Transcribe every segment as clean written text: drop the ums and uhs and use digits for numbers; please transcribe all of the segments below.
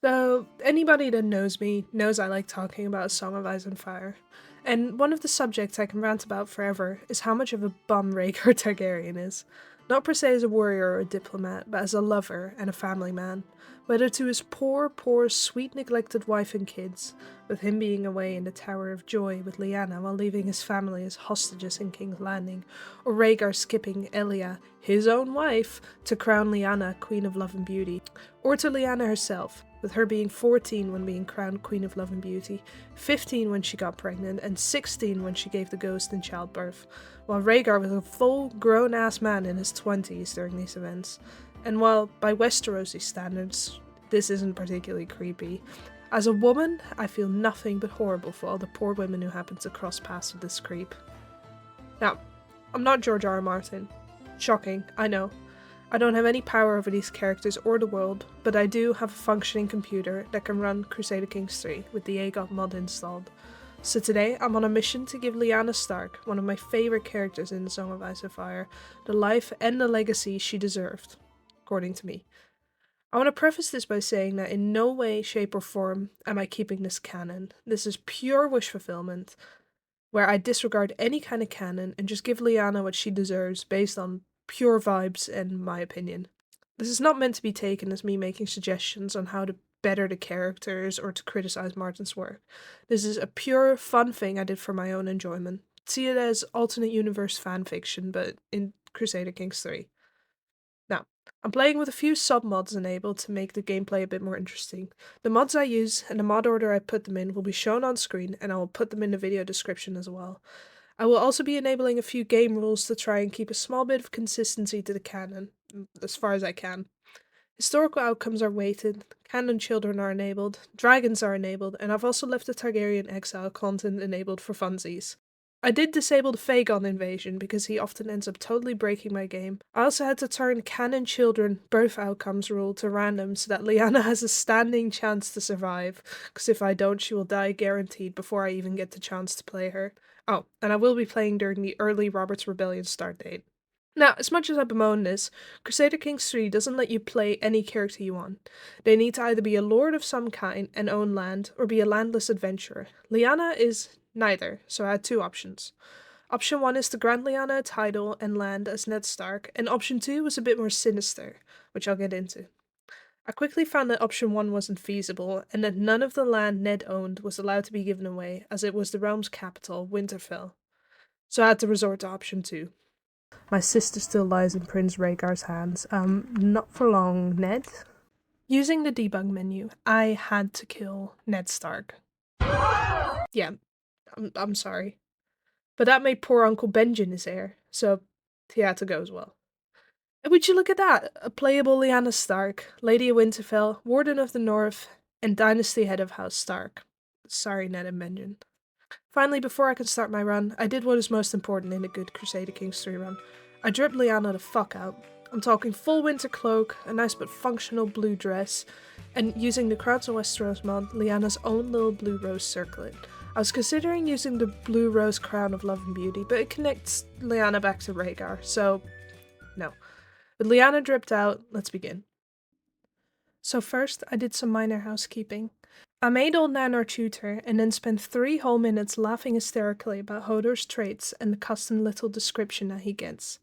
So, anybody that knows me knows I like talking about A Song of Ice and Fire. And one of the subjects I can rant about forever is how much of a bum Rhaegar Targaryen is. Not per se as a warrior or a diplomat, but as a lover and a family man. Whether to his poor, poor, sweet neglected wife and kids, with him being away in the Tower of Joy with Lyanna while leaving his family as hostages in King's Landing, or Rhaegar skipping Elia, his own wife, to crown Lyanna Queen of Love and Beauty, or to Lyanna herself, with her being 14 when being crowned Queen of Love and Beauty, 15 when she got pregnant, and 16 when she gave the ghost in childbirth, while Rhaegar was a full grown-ass man in his 20s during these events. And while, by Westerosi standards, this isn't particularly creepy, as a woman, I feel nothing but horrible for all the poor women who happen to cross paths with this creep. Now, I'm not George R. R. Martin. Shocking, I know. I don't have any power over these characters or the world, but I do have a functioning computer that can run Crusader Kings 3 with the AGOT mod installed. So today, I'm on a mission to give Lyanna Stark, one of my favourite characters in The Song of Ice and Fire, the life and the legacy she deserved, according to me. I want to preface this by saying that in no way, shape, or form am I keeping this canon. This is pure wish fulfillment, where I disregard any kind of canon and just give Lyanna what she deserves based on pure vibes and my opinion. This is not meant to be taken as me making suggestions on how to better the characters or to criticize Martin's work. This is a pure fun thing I did for my own enjoyment. See it as alternate universe fanfiction, but in Crusader Kings 3. Now, I'm playing with a few sub-mods enabled to make the gameplay a bit more interesting. The mods I use and the mod order I put them in will be shown on screen, and I will put them in the video description as well. I will also be enabling a few game rules to try and keep a small bit of consistency to the canon, as far as I can. Historical outcomes are weighted, canon children are enabled, dragons are enabled, and I've also left the Targaryen exile content enabled for funsies. I did disable the Phagon invasion because he often ends up totally breaking my game. I also had to turn canon children birth outcomes rule to random so that Lyanna has a standing chance to survive, because if I don't she will die guaranteed before I even get the chance to play her. Oh, and I will be playing during the early Robert's Rebellion start date. Now, as much as I bemoan this, Crusader Kings 3 doesn't let you play any character you want. They need to either be a lord of some kind and own land, or be a landless adventurer. Lyanna is neither, so I had two options. Option 1 is to grant Lyanna a title and land as Ned Stark, and option 2 was a bit more sinister, which I'll get into. I quickly found that option 1 wasn't feasible, and that none of the land Ned owned was allowed to be given away, as it was the realm's capital, Winterfell. So I had to resort to option 2. My sister still lies in Prince Rhaegar's hands. Not for long, Ned. Using the debug menu, I had to kill Ned Stark. Yeah, I'm sorry. But that made poor Uncle Benjen his heir, so he had to go as well. And would you look at that? A playable Lyanna Stark, Lady of Winterfell, Warden of the North, and Dynasty head of House Stark. Sorry, Ned and Benjen. Finally, before I could start my run, I did what is most important in a good Crusader Kings 3 run. I dripped Lyanna the fuck out. I'm talking full winter cloak, a nice but functional blue dress, and using the Crowds of Westeros mod, Lyanna's own little blue rose circlet. I was considering using the blue rose crown of Love and Beauty, but it connects Lyanna back to Rhaegar, so no. With Lyanna dripped out, let's begin. So first, I did some minor housekeeping. I made old Nan our tutor, and then spent 3 whole minutes laughing hysterically about Hodor's traits and the custom little description that he gets.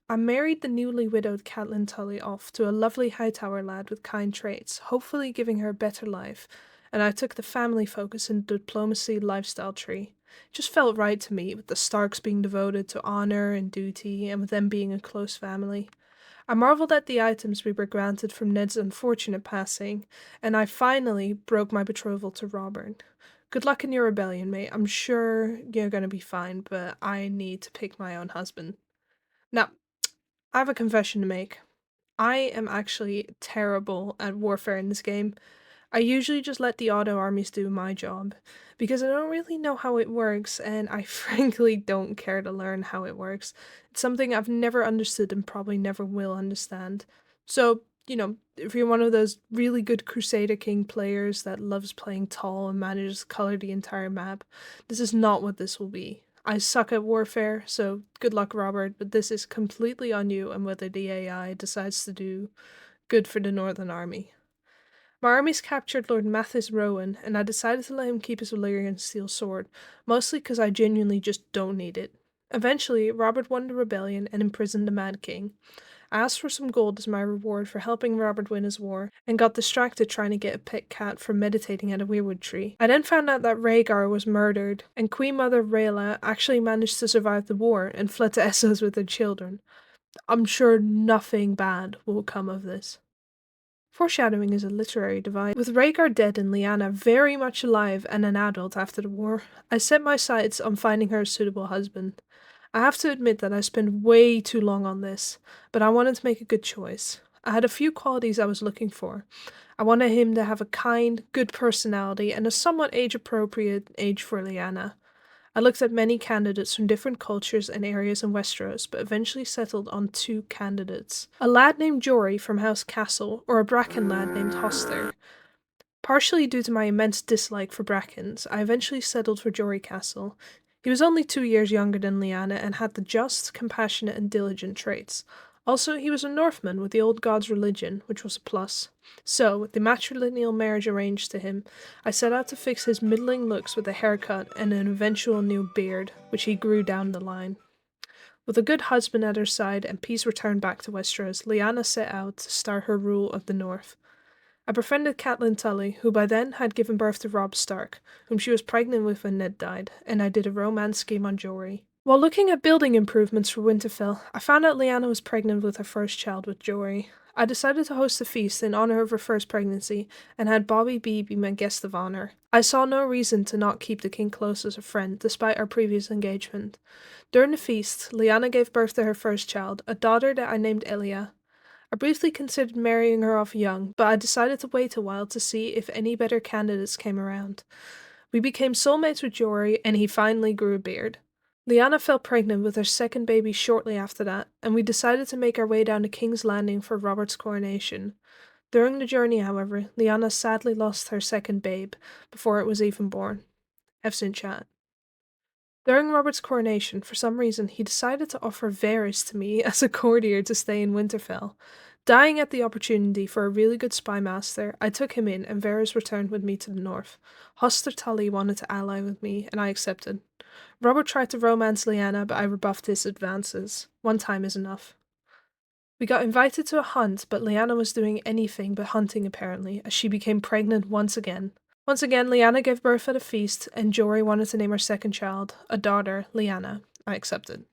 I married the newly widowed Catelyn Tully off to a lovely Hightower lad with kind traits, hopefully giving her a better life, and I took the family focus in the diplomacy lifestyle tree. It just felt right to me, with the Starks being devoted to honor and duty, and with them being a close family. I marveled at the items we were granted from Ned's unfortunate passing, and I finally broke my betrothal to Robert. Good luck in your rebellion, mate. I'm sure you're gonna be fine, but I need to pick my own husband. Now, I have a confession to make. I am actually terrible at warfare in this game. I usually just let the auto armies do my job, because I don't really know how it works, and I frankly don't care to learn how it works. It's something I've never understood and probably never will understand. So, if you're one of those really good Crusader King players that loves playing tall and manages to color the entire map, this is not what this will be. I suck at warfare, so good luck, Robert, but this is completely on you and whether the AI decides to do good for the Northern Army. My armies captured Lord Mathis Rowan, and I decided to let him keep his Valyrian steel sword, mostly because I genuinely just don't need it. Eventually, Robert won the rebellion and imprisoned the Mad King. I asked for some gold as my reward for helping Robert win his war, and got distracted trying to get a pet cat from meditating at a weirwood tree. I then found out that Rhaegar was murdered, and Queen Mother Rhaella actually managed to survive the war and fled to Essos with her children. I'm sure nothing bad will come of this. Foreshadowing is a literary device. With Rhaegar dead and Lyanna very much alive and an adult after the war, I set my sights on finding her a suitable husband. I have to admit that I spent way too long on this, but I wanted to make a good choice. I had a few qualities I was looking for. I wanted him to have a kind, good personality and a somewhat age-appropriate age for Lyanna. I looked at many candidates from different cultures and areas in Westeros, but eventually settled on two candidates. A lad named Jory from House Castle, or a Bracken lad named Hoster. Partially due to my immense dislike for Brackens, I eventually settled for Jory Castle. He was only 2 years younger than Lyanna and had the just, compassionate, and diligent traits. Also, he was a Northman with the old god's religion, which was a plus. So, with the matrilineal marriage arranged to him, I set out to fix his middling looks with a haircut and an eventual new beard, which he grew down the line. With a good husband at her side and peace returned back to Westeros, Lyanna set out to start her rule of the North. I befriended Catelyn Tully, who by then had given birth to Robb Stark, whom she was pregnant with when Ned died, and I did a romance scheme on Jory. While looking at building improvements for Winterfell, I found out Lyanna was pregnant with her first child with Jory. I decided to host a feast in honor of her first pregnancy, and had Bobby B be my guest of honor. I saw no reason to not keep the king close as a friend, despite our previous engagement. During the feast, Lyanna gave birth to her first child, a daughter that I named Elia. I briefly considered marrying her off young, but I decided to wait a while to see if any better candidates came around. We became soulmates with Jory, and he finally grew a beard. Lyanna fell pregnant with her second baby shortly after that, and we decided to make our way down to King's Landing for Robert's coronation. During the journey, however, Lyanna sadly lost her second babe before it was even born. F's in chat. During Robert's coronation, for some reason, he decided to offer Varys to me as a courtier to stay in Winterfell. Dying at the opportunity for a really good spy master, I took him in and Varys returned with me to the north. Hoster Tully wanted to ally with me, and I accepted. Robert tried to romance Lyanna, but I rebuffed his advances. One time is enough. We got invited to a hunt, but Lyanna was doing anything but hunting apparently, as she became pregnant once again. Once again, Lyanna gave birth at a feast, and Jory wanted to name her second child, a daughter, Lyanna. I accepted.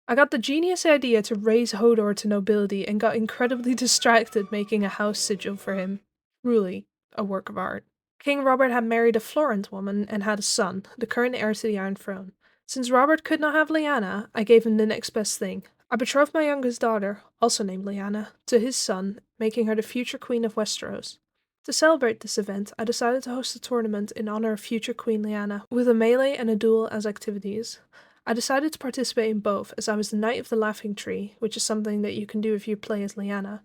I got the genius idea to raise Hodor to nobility and got incredibly distracted making a house sigil for him. Truly, a work of art. King Robert had married a Florent woman and had a son, the current heir to the Iron Throne. Since Robert could not have Lyanna, I gave him the next best thing. I betrothed my youngest daughter, also named Lyanna, to his son, making her the future queen of Westeros. To celebrate this event, I decided to host a tournament in honor of future Queen Lyanna, with a melee and a duel as activities. I decided to participate in both, as I was the Knight of the Laughing Tree, which is something that you can do if you play as Lyanna.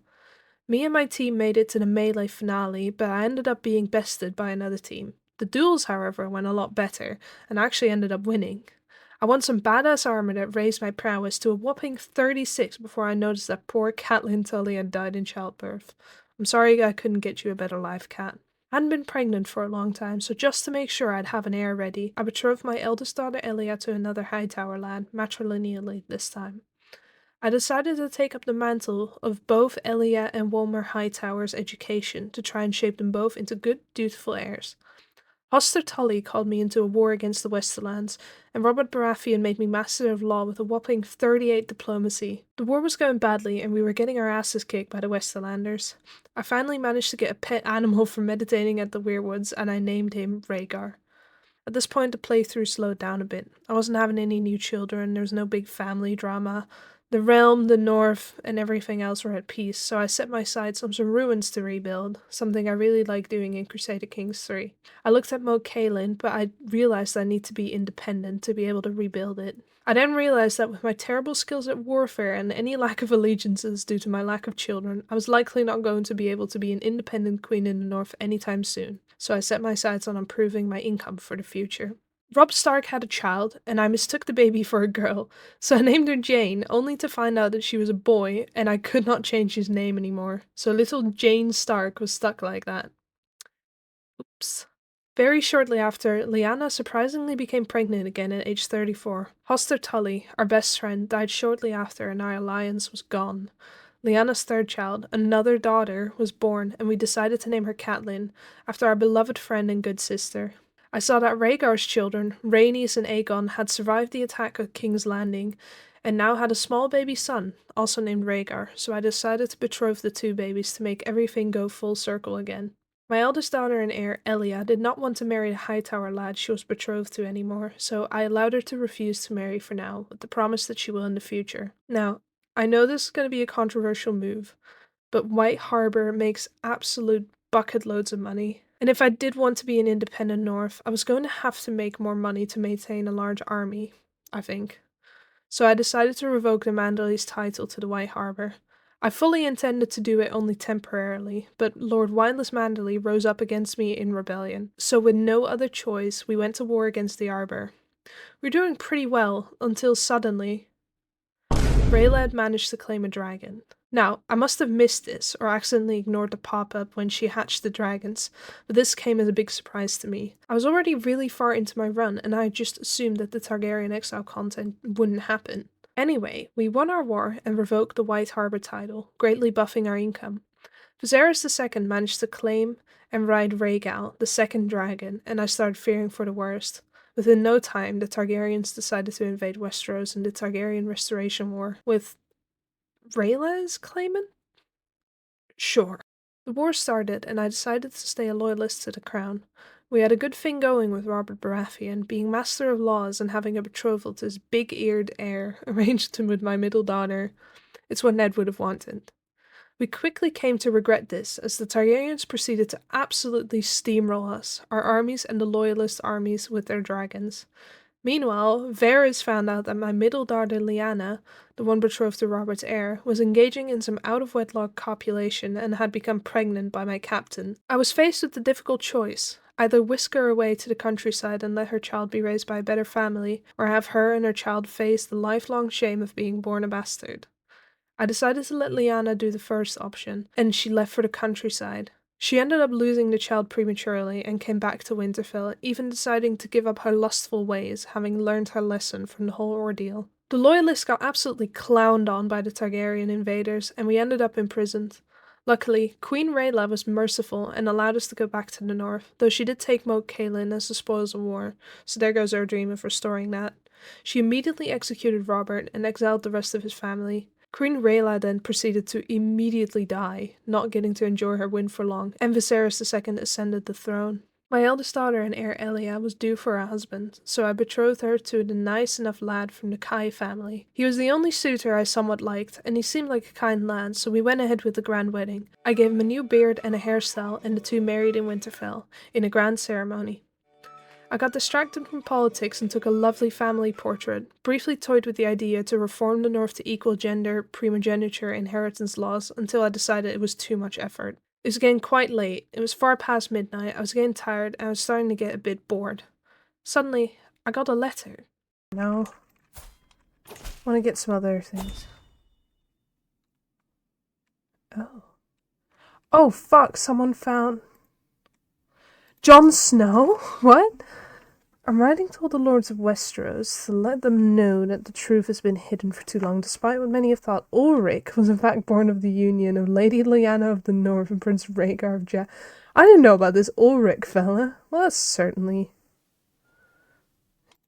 Me and my team made it to the melee finale, but I ended up being bested by another team. The duels, however, went a lot better, and I actually ended up winning. I won some badass armor that raised my prowess to a whopping 36 before I noticed that poor Catelyn Tully had died in childbirth. I'm sorry I couldn't get you a better life, Cat. I hadn't been pregnant for a long time, so just to make sure I'd have an heir ready, I betrothed my eldest daughter Elia to another Hightower lad, matrilineally this time. I decided to take up the mantle of both Elia and Walmer Hightower's education to try and shape them both into good, dutiful heirs. Hoster Tully called me into a war against the Westerlands, and Robert Baratheon made me Master of Law with a whopping 38 diplomacy. The war was going badly, and we were getting our asses kicked by the Westerlanders. I finally managed to get a pet animal from meditating at the Weirwoods, and I named him Rhaegar. At this point, the playthrough slowed down a bit. I wasn't having any new children, there was no big family drama. The realm, the north, and everything else were at peace, so I set my sights on some ruins to rebuild, something I really like doing in Crusader Kings 3. I looked at Moat Cailin, but I realized I need to be independent to be able to rebuild it. I then realized that with my terrible skills at warfare and any lack of allegiances due to my lack of children, I was likely not going to be able to be an independent queen in the north anytime soon, so I set my sights on improving my income for the future. Robb Stark had a child, and I mistook the baby for a girl, so I named her Jane, only to find out that she was a boy, and I could not change his name anymore. So little Jane Stark was stuck like that. Oops. Very shortly after, Lyanna surprisingly became pregnant again at age 34. Hoster Tully, our best friend, died shortly after, and our alliance was gone. Lyanna's third child, another daughter, was born, and we decided to name her Catelyn, after our beloved friend and good sister. I saw that Rhaegar's children, Rhaenys and Aegon, had survived the attack at King's Landing, and now had a small baby son, also named Rhaegar, so I decided to betroth the two babies to make everything go full circle again. My eldest daughter and heir, Elia, did not want to marry the Hightower lad she was betrothed to anymore, so I allowed her to refuse to marry for now, with the promise that she will in the future. Now, I know this is going to be a controversial move, but White Harbor makes absolute bucket loads of money. And if I did want to be an independent North, I was going to have to make more money to maintain a large army, I think. So I decided to revoke the Manderly's title to the White Harbor. I fully intended to do it only temporarily, but Lord Windless Manderly rose up against me in rebellion. So with no other choice, we went to war against the Arbor. We were doing pretty well, until suddenly, Rhaelad managed to claim a dragon. Now, I must have missed this, or accidentally ignored the pop-up when she hatched the dragons, but this came as a big surprise to me. I was already really far into my run, and I had just assumed that the Targaryen exile content wouldn't happen. Anyway, we won our war and revoked the White Harbor title, greatly buffing our income. Viserys II managed to claim and ride Rhaegal, the second dragon, and I started fearing for the worst. Within no time, the Targaryens decided to invade Westeros in the Targaryen Restoration War, with Rhaelas claiming? Sure. The war started, and I decided to stay a loyalist to the crown. We had a good thing going with Robert Baratheon, being master of laws and having a betrothal to his big-eared heir, arranged him with my middle daughter. It's what Ned would have wanted. We quickly came to regret this, as the Targaryens proceeded to absolutely steamroll us, our armies and the loyalist armies with their dragons. Meanwhile, Varys found out that my middle daughter Lyanna, the one betrothed to Robert's heir, was engaging in some out-of-wedlock copulation and had become pregnant by my captain. I was faced with the difficult choice: either whisk her away to the countryside and let her child be raised by a better family, or have her and her child face the lifelong shame of being born a bastard. I decided to let Lyanna do the first option, and she left for the countryside. She ended up losing the child prematurely and came back to Winterfell, even deciding to give up her lustful ways, having learned her lesson from the whole ordeal. The Loyalists got absolutely clowned on by the Targaryen invaders, and we ended up imprisoned. Luckily, Queen Rhaela was merciful and allowed us to go back to the north, though she did take Moat Cailin as the spoils of war, so there goes our dream of restoring that. She immediately executed Robert and exiled the rest of his family. Queen Rhaela then proceeded to immediately die, not getting to enjoy her win for long, and Viserys II ascended the throne. My eldest daughter and heir Elia was due for a husband, so I betrothed her to the nice enough lad from the Kai family. He was the only suitor I somewhat liked, and he seemed like a kind lad, so we went ahead with the grand wedding. I gave him a new beard and a hairstyle, and the two married in Winterfell, in a grand ceremony. I got distracted from politics and took a lovely family portrait, briefly toyed with the idea to reform the North to equal gender, primogeniture, inheritance laws, until I decided it was too much effort. It was getting quite late, it was far past midnight, I was getting tired, and I was starting to get a bit bored. Suddenly, I got a letter. No. I want to get some other things. Oh. Oh fuck, someone found... Jon Snow? What? I'm writing to all the lords of Westeros to let them know that the truth has been hidden for too long, despite what many have thought. Ulrich was in fact born of the union of Lady Lyanna of the North and Prince Rhaegar of I didn't know about this Ulrich fella. Well, that's certainly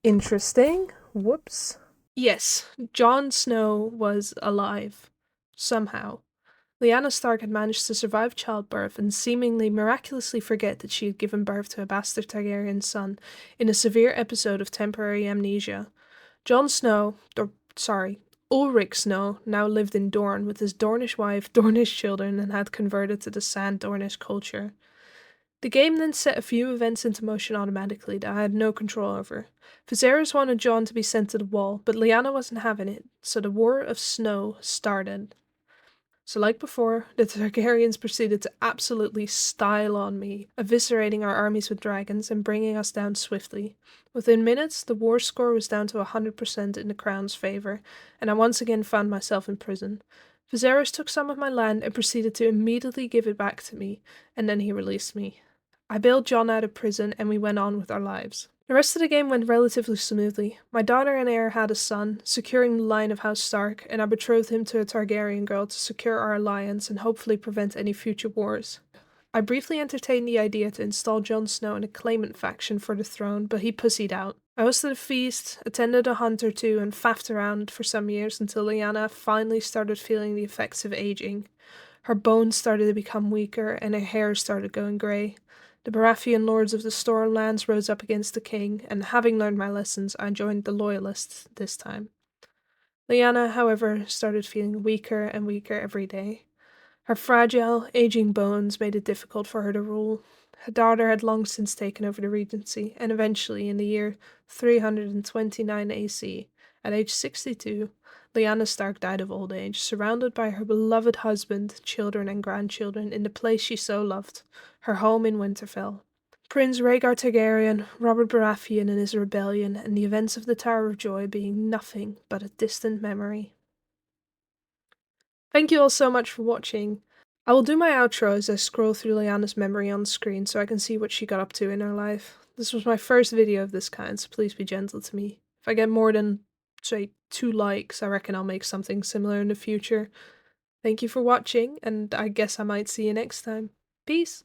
interesting. Whoops. Yes, Jon Snow was alive. Somehow. Lyanna Stark had managed to survive childbirth and seemingly miraculously forget that she had given birth to a bastard Targaryen son in a severe episode of temporary amnesia. Jon Snow, Ulrich Snow, now lived in Dorne with his Dornish wife, Dornish children, and had converted to the Sand Dornish culture. The game then set a few events into motion automatically that I had no control over. Viserys wanted Jon to be sent to the wall, but Lyanna wasn't having it, so the War of Snow started. So like before, the Targaryens proceeded to absolutely style on me, eviscerating our armies with dragons and bringing us down swiftly. Within minutes, the war score was down to 100% in the Crown's favour, and I once again found myself in prison. Viserys took some of my land and proceeded to immediately give it back to me, and then he released me. I bailed Jon out of prison and we went on with our lives. The rest of the game went relatively smoothly. My daughter and heir had a son, securing the line of House Stark, and I betrothed him to a Targaryen girl to secure our alliance and hopefully prevent any future wars. I briefly entertained the idea to install Jon Snow in a claimant faction for the throne, but he pussied out. I hosted a feast, attended a hunt or two, and faffed around for some years until Lyanna finally started feeling the effects of aging. Her bones started to become weaker, and her hair started going grey. The Baratheon lords of the Stormlands rose up against the king, and having learned my lessons, I joined the Loyalists this time. Lyanna, however, started feeling weaker and weaker every day. Her fragile, aging bones made it difficult for her to rule. Her daughter had long since taken over the regency, and eventually, in the year 329 AC, at age 62, Lyanna Stark died of old age, surrounded by her beloved husband, children, and grandchildren in the place she so loved, her home in Winterfell. Prince Rhaegar Targaryen, Robert Baratheon and his rebellion, and the events of the Tower of Joy being nothing but a distant memory. Thank you all so much for watching. I will do my outro as I scroll through Lyanna's memory on screen so I can see what she got up to in her life. This was my first video of this kind, so please be gentle to me. If I get more than, say, 2 likes, I reckon I'll make something similar in the future. Thank you for watching, and I guess I might see you next time. Peace!